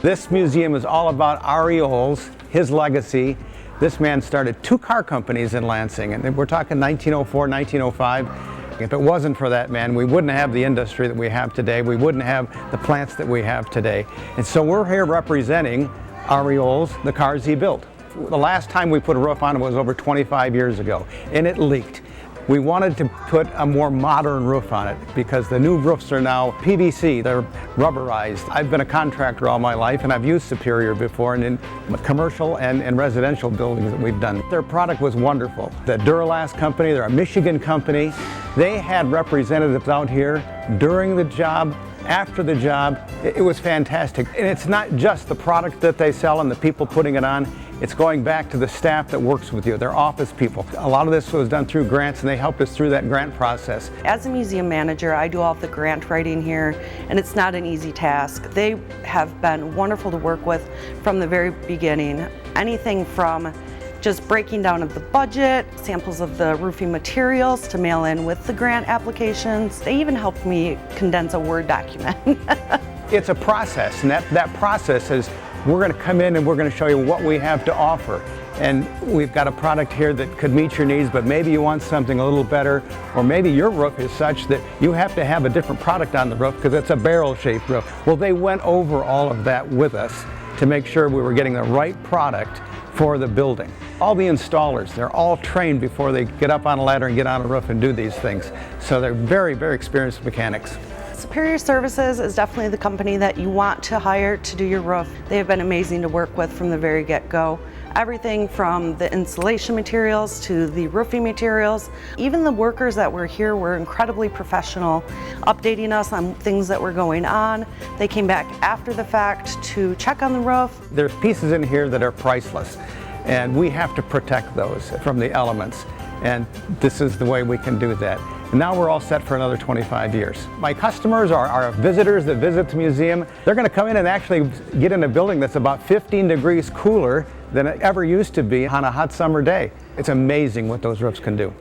This museum is all about Ari Oles, his legacy. This man started 2 car companies in Lansing, and we're talking 1904, 1905. If it wasn't for that man, we wouldn't have the industry that we have today. We wouldn't have the plants that we have today. And so we're here representing Ari Oles, the cars he built. The last time we put a roof on it was over 25 years ago, and it leaked. We wanted to put a more modern roof on it because the new roofs are now PVC, they're rubberized. I've been a contractor all my life, and I've used Superior before and in commercial and residential buildings that we've done. Their product was wonderful. The Duralast company, they're a Michigan company. They had representatives out here during the job, after the job. It was fantastic. And it's not just the product that they sell and the people putting it on. It's going back to the staff that works with you, their office people. A lot of this was done through grants, and they helped us through that grant process. As a museum manager, I do all of the grant writing here, and it's not an easy task. They have been wonderful to work with from the very beginning. Anything from just breaking down of the budget, samples of the roofing materials to mail in with the grant applications. They even helped me condense a Word document. It's a process, and that process is we're going to come in and we're going to show you what we have to offer. And we've got a product here that could meet your needs, but maybe you want something a little better, or maybe your roof is such that you have to have a different product on the roof because it's a barrel-shaped roof. Well, they went over all of that with us to make sure we were getting the right product for the building. All the installers, they're all trained before they get up on a ladder and get on a roof and do these things. So they're very, very experienced mechanics. Superior Services is definitely the company that you want to hire to do your roof. They have been amazing to work with from the very get-go. Everything from the insulation materials to the roofing materials. Even the workers that were here were incredibly professional, updating us on things that were going on. They came back after the fact to check on the roof. There's pieces in here that are priceless, and we have to protect those from the elements. And this is the way we can do that. And now we're all set for another 25 years. My customers are visitors that visit the museum. They're going to come in and actually get in a building that's about 15 degrees cooler than it ever used to be on a hot summer day. It's amazing what those roofs can do.